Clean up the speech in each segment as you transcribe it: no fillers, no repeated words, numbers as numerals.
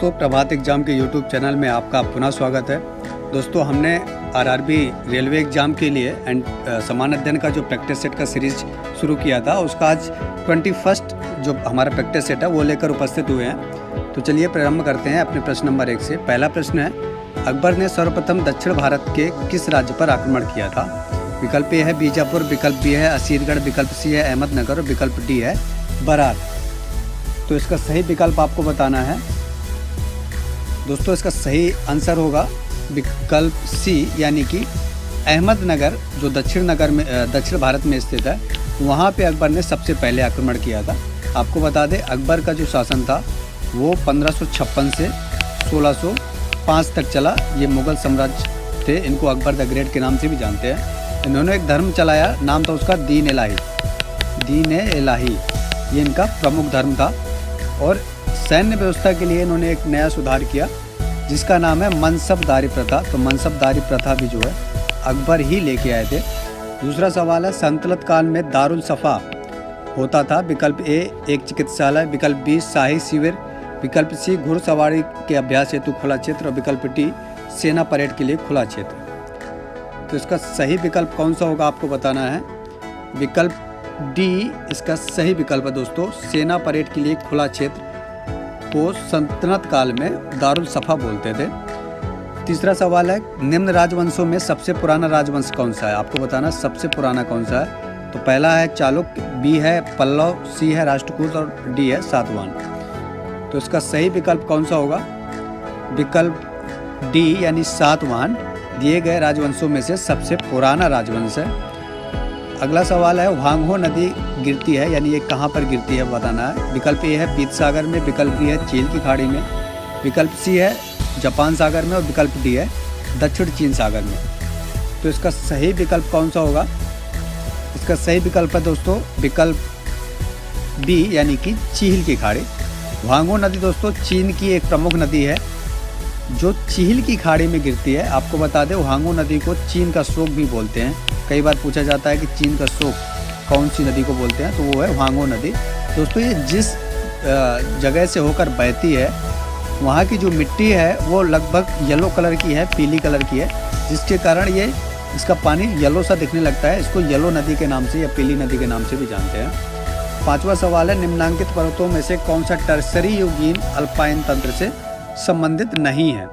दोस्तों, प्रभात एग्ज़ाम के YouTube channel में आपका पुनः स्वागत है। दोस्तों, हमने आरआरबी रेलवे एग्ज़ाम के लिए एंड समान अध्ययन का जो प्रैक्टिस सेट का सीरीज़ शुरू किया था, उसका आज 21st जो हमारा प्रैक्टिस सेट है वो लेकर उपस्थित हुए हैं। तो चलिए प्रारंभ करते हैं अपने प्रश्न नंबर 1 से। पहला प्रश्न है, अकबर ने सर्वप्रथम दक्षिण भारत के किस राज्य पर आक्रमण किया था? विकल्प ए है बीजापुर, विकल्प बी है असीरगढ़, विकल्प सी है अहमदनगर और विकल्प डी है बरार। तो इसका सही विकल्प आपको बताना है। दोस्तों, इसका सही आंसर होगा विकल्प सी, यानी कि अहमदनगर जो दक्षिण भारत में स्थित है, वहाँ पे अकबर ने सबसे पहले आक्रमण किया था। आपको बता दें, अकबर का जो शासन था वो 1556 से 1605 तक चला। ये मुग़ल साम्राज्य थे, इनको अकबर द ग्रेट के नाम से भी जानते हैं। इन्होंने एक धर्म चलाया, नाम था उसका दीन इलाही। ये इनका प्रमुख धर्म था। और सैन्य व्यवस्था के लिए इन्होंने एक नया सुधार किया जिसका नाम है मनसबदारी प्रथा। तो मनसबदारी प्रथा भी जो है अकबर ही लेके आए थे। दूसरा सवाल है, सल्तनत काल में दारुल सफ़ा होता था। विकल्प ए एक चिकित्सालय, विकल्प बी शाही शिविर, विकल्प सी घुड़सवारी के अभ्यास हेतु खुला क्षेत्र और विकल्प डी सेना परेड के लिए खुला क्षेत्र। तो इसका सही विकल्प कौन सा होगा आपको बताना है। विकल्प डी इसका सही विकल्प है। दोस्तों, सेना परेड के लिए खुला क्षेत्र को सल्तनत काल में दारुल सफ़ा बोलते थे। तीसरा सवाल है, निम्न राजवंशों में सबसे पुराना राजवंश कौन सा है? आपको बताना सबसे पुराना कौन सा है। तो पहला है चालुक्य, बी है पल्लव, सी है राष्ट्रकूट और डी है सातवाहन। तो इसका सही विकल्प कौन सा होगा? विकल्प डी यानी सातवाहन दिए गए राजवंशों में से सबसे पुराना राजवंश है। अगला सवाल है, वांगहो नदी गिरती है, यानी ये कहाँ पर गिरती है बताना है। विकल्प ए है पीत सागर में, विकल्प बी है चीन की खाड़ी में, विकल्प सी है जापान सागर में और विकल्प डी है दक्षिण चीन सागर में। तो इसका सही विकल्प कौन सा होगा? इसका सही विकल्प है दोस्तों विकल्प बी, यानी कि चील की खाड़ी। वांगहो नदी दोस्तों चीन की एक प्रमुख नदी है जो चील की खाड़ी में गिरती है। आपको बता दें, वांगहो नदी को चीन का शोक भी बोलते हैं। कई बार पूछा जाता है कि चीन का शोक कौन सी नदी को बोलते हैं, तो वो है वांगहो नदी। दोस्तों, ये जिस जगह से होकर बहती है वहाँ की जो मिट्टी है वो लगभग येलो कलर की है, पीली कलर की है, जिसके कारण ये इसका पानी येलो सा दिखने लगता है। इसको येलो नदी के नाम से या पीली नदी के नाम से भी जानते हैं। पांचवा सवाल है, निम्नांकित पर्वतों में से कौन सा टर्सरी युगीन अल्पाइन तंत्र से संबंधित नहीं है?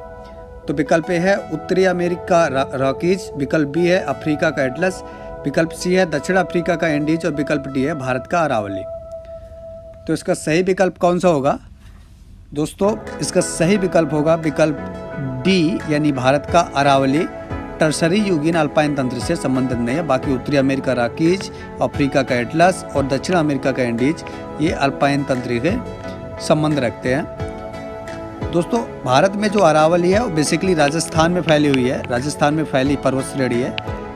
तो विकल्प ए है उत्तरी अमेरिका रॉकीज, विकल्प बी है अफ्रीका का एटलस, विकल्प सी है दक्षिण अफ्रीका का एंडीज और विकल्प डी है भारत का अरावली। तो इसका सही विकल्प कौन सा होगा? दोस्तों, इसका सही विकल्प होगा विकल्प डी, यानी भारत का अरावली टर्सरी युगीन अल्पाइन तंत्र से संबंधित नहीं है। बाकी उत्तरी अमेरिका रॉकीज, अफ्रीका का एटलस और दक्षिण अमेरिका का एंडीज ये अल्पाइन तंत्र के संबंध रखते हैं। दोस्तों, भारत में जो अरावली है वो बेसिकली राजस्थान में फैली हुई है, राजस्थान में फैली पर्वत श्रेणी है।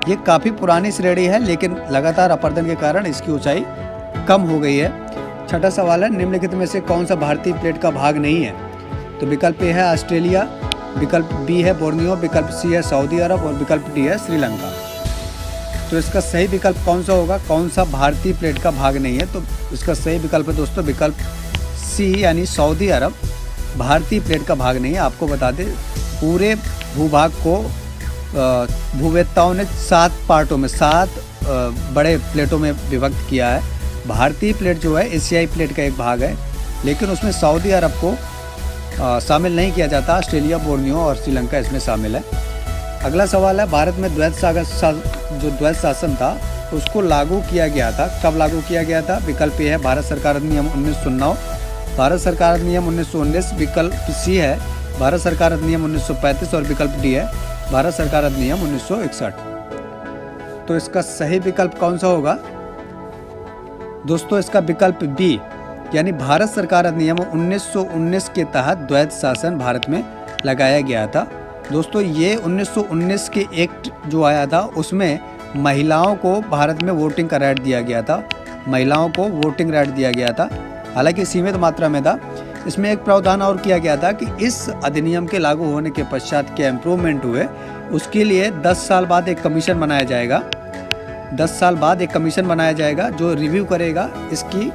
ये काफ़ी पुरानी श्रेणी है, लेकिन लगातार अपरदन के कारण इसकी ऊंचाई कम हो गई है। छठा सवाल है, निम्नलिखित में से कौन सा भारतीय प्लेट का भाग नहीं है? तो विकल्प ए है ऑस्ट्रेलिया, विकल्प बी है बोर्नियो, विकल्प सी है सऊदी अरब और विकल्प डी है श्रीलंका। तो इसका सही विकल्प कौन सा होगा? कौन सा भारतीय प्लेट का भाग नहीं है? तो इसका सही विकल्प है दोस्तों विकल्प सी, यानी सऊदी अरब भारतीय प्लेट का भाग नहीं है। आपको बता दें, पूरे भूभाग को भूवेत्ताओं ने 7 पार्टों में 7 बड़े प्लेटों में विभक्त किया है। भारतीय प्लेट जो है एशियाई प्लेट का एक भाग है, लेकिन उसमें सऊदी अरब को शामिल नहीं किया जाता। ऑस्ट्रेलिया, बोर्नियो और श्रीलंका इसमें शामिल है। अगला सवाल है, भारत में द्वैत शासन था उसको लागू किया गया था, कब लागू किया गया था? विकल्प ए है भारत सरकार अधिनियम 1909, भारत सरकार अधिनियम 1919, विकल्प सी है भारत सरकार अधिनियम 1935 और विकल्प डी है भारत सरकार अधिनियम 1961। तो इसका सही विकल्प कौन सा होगा? दोस्तों, इसका विकल्प बी, यानी भारत सरकार अधिनियम 1919 के तहत द्वैत शासन भारत में लगाया गया था। दोस्तों, ये 1919 के एक्ट जो आया था उसमें महिलाओं को भारत में वोटिंग का राइट दिया गया था। महिलाओं को वोटिंग राइट दिया गया था, हालांकि सीमित मात्रा में था। इसमें एक प्रावधान और किया गया था कि इस अधिनियम के लागू होने के पश्चात क्या इम्प्रूवमेंट हुए, उसके लिए 10 साल बाद एक कमीशन बनाया जाएगा। 10 साल बाद एक कमीशन बनाया जाएगा जो रिव्यू करेगा इसकी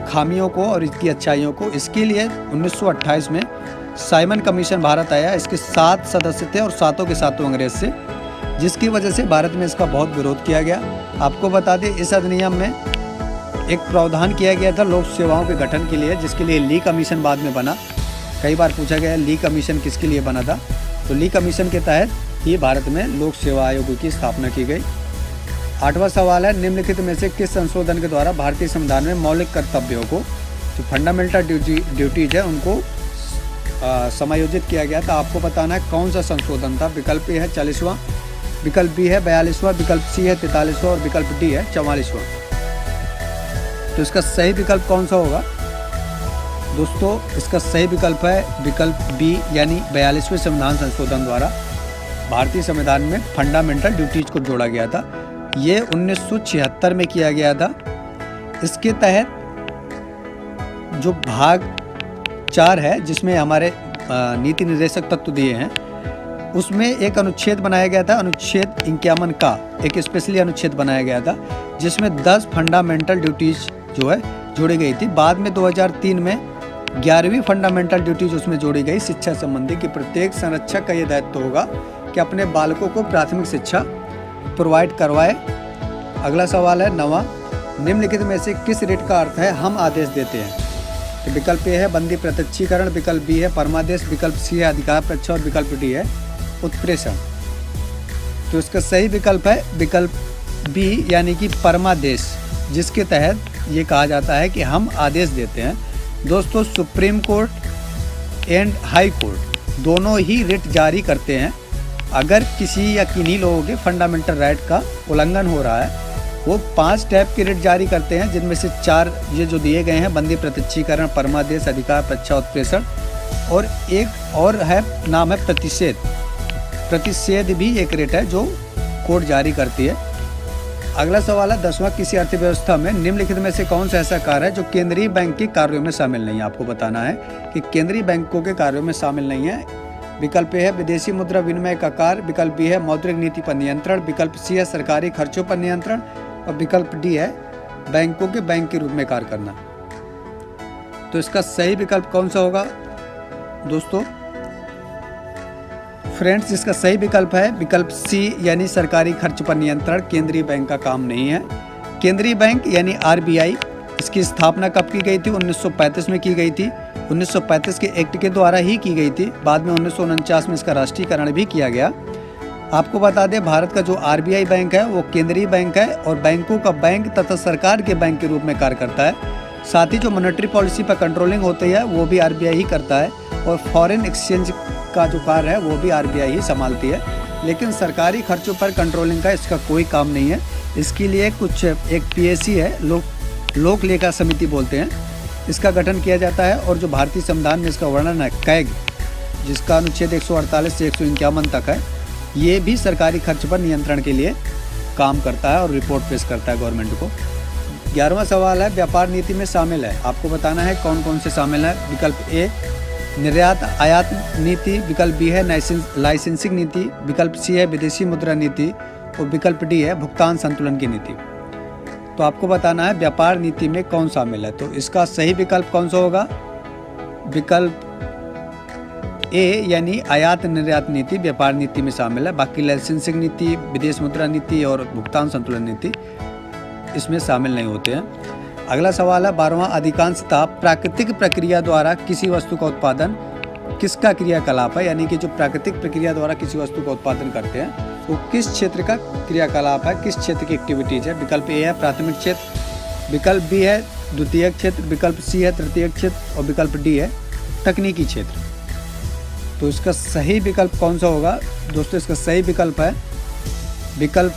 खामियों को और इसकी अच्छाइयों को। इसके लिए 1928 में साइमन कमीशन भारत आया। इसके 7 सदस्य थे और सातों के सातों अंग्रेज से, जिसकी वजह से भारत में इसका बहुत विरोध किया गया। आपको बता दें, इस अधिनियम में एक प्रावधान किया गया था लोक सेवाओं के गठन के लिए, जिसके लिए ली कमीशन बाद में बना। कई बार पूछा गया ली कमीशन किसके लिए बना था, तो ली कमीशन के तहत ही भारत में लोक सेवा आयोग की स्थापना की गई। 8वां सवाल है, निम्नलिखित में से किस संशोधन के द्वारा भारतीय संविधान में मौलिक कर्तव्यों को, जो फंडामेंटल ड्यूटीज है, उनको समायोजित किया गया था। आपको बताना है कौन सा संशोधन था। विकल्प ए है 40वां, विकल्प बी है 42वां, विकल्प सी है 43वां और विकल्प डी है 44वां। तो इसका सही विकल्प कौन सा होगा दोस्तों? इसका सही विकल्प है विकल्प बी, यानी 42वें संविधान संशोधन द्वारा भारतीय संविधान में फंडामेंटल ड्यूटीज को जोड़ा गया था। ये 1976 में किया गया था। इसके तहत जो भाग 4 है, जिसमें हमारे नीति निर्देशक तत्व दिए हैं, उसमें एक अनुच्छेद बनाया गया था, अनुच्छेद 51 का एक स्पेशली अनुच्छेद बनाया गया था, जिसमें 10 फंडामेंटल ड्यूटीज जो है जोड़ी गई थी। बाद में 2003 में 11वीं फंडामेंटल ड्यूटीज उसमें जोड़ी गई, शिक्षा संबंधी, कि प्रत्येक संरक्षक का ये दायित्व होगा कि अपने बालकों को प्राथमिक शिक्षा प्रोवाइड करवाए। अगला सवाल है 9वां, निम्नलिखित में से किस रिट का अर्थ है हम आदेश देते हैं? तो विकल्प ए है बंदी प्रत्यक्षीकरण, विकल्प बी है परमादेश, विकल्प सी है अधिकार परीक्षा और विकल्प डी है उत्प्रेषण। तो इसका सही विकल्प है विकल्प बी, यानी कि परमादेश, जिसके तहत ये कहा जाता है कि हम आदेश देते हैं। दोस्तों, supreme court and high court दोनों ही रिट जारी करते हैं। अगर किसी या किन्हीं लोगों के फंडामेंटल राइट का उल्लंघन हो रहा है, वो 5 टाइप के रिट जारी करते हैं, जिनमें से 4 ये जो दिए गए हैं, बंदी प्रत्यक्षीकरण, परमादेश, अधिकार परीक्षा, उत्प्रेषण, और एक और है, नाम है प्रतिषेध। प्रतिषेध भी एक रिट है जो कोर्ट जारी करती है। अगला सवाल है 10वां, किसी अर्थव्यवस्था में निम्नलिखित में से कौन सा ऐसा कार्य है जो केंद्रीय बैंक के कार्यों में शामिल नहीं है? आपको बताना है कि केंद्रीय बैंकों के कार्यों में शामिल नहीं है। विकल्प ए है विदेशी मुद्रा विनिमय का कार्य, विकल्प बी है मौद्रिक नीति पर नियंत्रण, विकल्प सी है सरकारी खर्चों पर नियंत्रण और विकल्प डी है बैंकों के बैंक के रूप में कार्य करना। तो इसका सही विकल्प कौन सा होगा दोस्तों? फ्रेंड्स, इसका सही विकल्प है विकल्प सी, यानी सरकारी खर्च पर नियंत्रण केंद्रीय बैंक का काम नहीं है। केंद्रीय बैंक यानी आरबीआई, इसकी स्थापना कब की गई थी? 1935 में की गई थी। 1935 के एक्ट के द्वारा ही की गई थी। बाद में 1949 में इसका राष्ट्रीयकरण भी किया गया। आपको बता दें, भारत का जो आरबीआई बैंक है वो केंद्रीय बैंक है और बैंकों का बैंक तथा सरकार के बैंक के रूप में कार्य करता है। साथ ही जो मॉनेटरी पॉलिसी पर कंट्रोलिंग होती है वो भी आरबीआई ही करता है, और फॉरेन एक्सचेंज का जो कार्य है वो भी आरबीआई ही संभालती है। लेकिन सरकारी खर्चों पर कंट्रोलिंग का इसका कोई काम नहीं है। इसके लिए एक पीएसी है, लोक लेखा समिति बोलते हैं, इसका गठन किया जाता है। और जो भारतीय संविधान में इसका वर्णन है कैग, जिसका अनुच्छेद 148 से 151 तक है, ये भी सरकारी खर्च पर नियंत्रण के लिए काम करता है और रिपोर्ट पेश करता है गवर्नमेंट को। 11वां सवाल है व्यापार नीति में शामिल है। आपको बताना है कौन कौन से शामिल है। विकल्प ए निर्यात आयात नीति, विकल्प बी है लाइसेंसिंग नीति, विकल्प सी है विदेशी मुद्रा नीति और विकल्प डी है भुगतान संतुलन की नीति। तो आपको बताना है व्यापार नीति में कौन शामिल है। तो इसका सही विकल्प कौन सा होगा? विकल्प ए, यानी आयात निर्यात नीति व्यापार नीति में शामिल है। बाकी लाइसेंसिंग नीति, विदेश मुद्रा नीति और भुगतान संतुलन नीति इसमें शामिल नहीं होते हैं। अगला सवाल है 12वां, अधिकांशतः प्राकृतिक प्रक्रिया द्वारा किसी वस्तु का उत्पादन किसका क्रियाकलाप है? यानी कि जो प्राकृतिक प्रक्रिया द्वारा किसी वस्तु का उत्पादन करते हैं वो किस क्षेत्र का क्रियाकलाप है, किस क्षेत्र की एक्टिविटीज है? विकल्प ए है प्राथमिक क्षेत्र, विकल्प बी है द्वितीयक क्षेत्र, विकल्प सी है तृतीयक क्षेत्र और विकल्प डी है तकनीकी क्षेत्र। तो इसका सही विकल्प कौन सा होगा दोस्तों? इसका सही विकल्प है विकल्प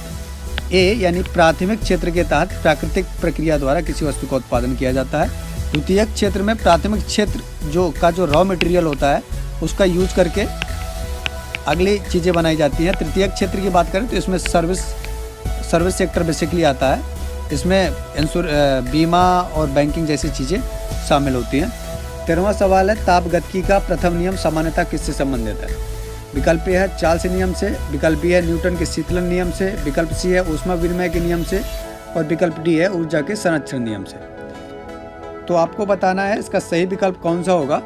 ए, यानी प्राथमिक क्षेत्र के तहत प्राकृतिक प्रक्रिया द्वारा किसी वस्तु का उत्पादन किया जाता है। द्वितीयक क्षेत्र में प्राथमिक क्षेत्र जो रॉ मटेरियल होता है उसका यूज करके अगली चीज़ें बनाई जाती हैं। तृतीयक क्षेत्र की बात करें तो इसमें सर्विस सेक्टर बेसिकली आता है। इसमें बीमा और बैंकिंग जैसी चीज़ें शामिल होती हैं। 13वां सवाल है तापगतिकी का प्रथम नियम सामान्यतः किससे संबंधित है? विकल्प ए है चार्ल्स नियम से, विकल्प बी है न्यूटन के शीतलन नियम से, विकल्प सी है ऊष्मा विनिमय के नियम से और विकल्प डी है ऊर्जा के संरक्षण नियम से। तो आपको बताना है इसका सही विकल्प कौन सा होगा।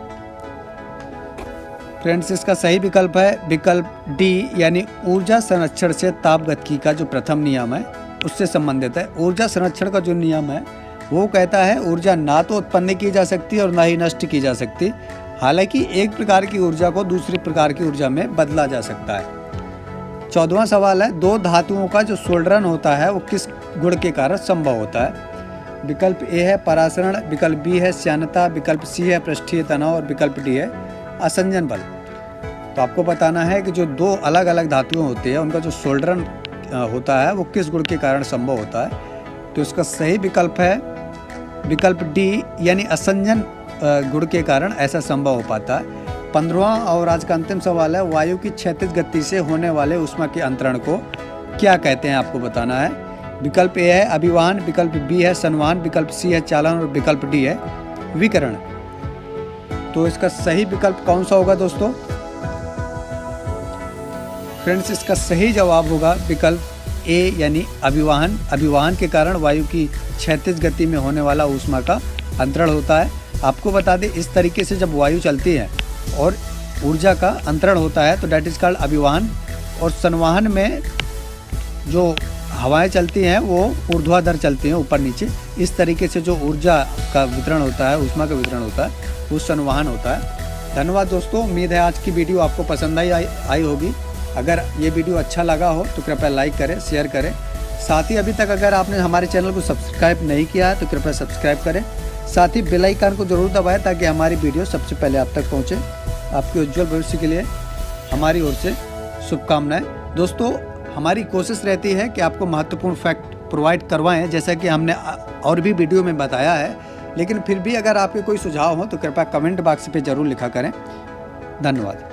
फ्रेंड्स, इसका सही विकल्प है विकल्प डी, यानी ऊर्जा संरक्षण से तापगतिकी का जो प्रथम नियम है उससे संबंधित है। ऊर्जा संरक्षण का जो नियम है वो कहता है ऊर्जा ना तो उत्पन्न की जा सकती और ना ही नष्ट की जा सकती, हालांकि एक प्रकार की ऊर्जा को दूसरी प्रकार की ऊर्जा में बदला जा सकता है। 14वां सवाल है, दो धातुओं का जो सोल्डरन होता है वो किस गुण के कारण संभव होता है? विकल्प ए है परासरण, विकल्प बी है श्यानता, विकल्प सी है पृष्ठीय तनाव और विकल्प डी है असंजन बल। तो आपको बताना है कि जो दो अलग अलग धातुएं होती है उनका जो सोल्डरन होता है वो किस गुण के कारण संभव होता है। तो इसका सही विकल्प है विकल्प डी, यानी असंजन गुण के कारण ऐसा संभव हो पाता है। 15वां और आज का अंतिम सवाल है, वायु की क्षैतिज गति से होने वाले ऊष्मा के अंतरण को क्या कहते हैं? आपको बताना है। विकल्प ए है अभिवहन, विकल्प बी है संवहन, विकल्प सी है चालन और विकल्प डी है विकिरण। तो इसका सही विकल्प कौन सा होगा दोस्तों? फ्रेंड्स, इसका सही जवाब होगा विकल्प ए, यानी अभिवहन। अभिवहन के कारण वायु की क्षैतिज गति में होने वाला ऊष्मा का अंतरण होता है। आपको बता दें, इस तरीके से जब वायु चलती है और ऊर्जा का अंतरण होता है तो डैट इज कॉल्ड अभिवहन। और संवहन में जो हवाएं चलती हैं वो ऊर्ध्वाधर चलती हैं, ऊपर नीचे। इस तरीके से जो ऊर्जा का वितरण होता है, ऊष्मा का वितरण होता है, वो संवहन होता है। धन्यवाद दोस्तों, उम्मीद है आज की वीडियो आपको पसंद आई होगी। अगर ये वीडियो अच्छा लगा हो तो कृपया लाइक करें, शेयर करें। साथ ही अभी तक अगर आपने हमारे चैनल को सब्सक्राइब नहीं किया है तो कृपया सब्सक्राइब करें। साथ ही बेल आइकन को जरूर दबाएं ताकि हमारी वीडियो सबसे पहले आप तक पहुंचे। आपके उज्जवल भविष्य के लिए हमारी ओर से शुभकामनाएं। दोस्तों, हमारी कोशिश रहती है कि आपको महत्वपूर्ण फैक्ट प्रोवाइड करवाएं, जैसा कि हमने और भी वीडियो में बताया है। लेकिन फिर भी अगर आपके कोई सुझाव हो तो कृपया कमेंट बॉक्स पे ज़रूर लिखा करें। धन्यवाद।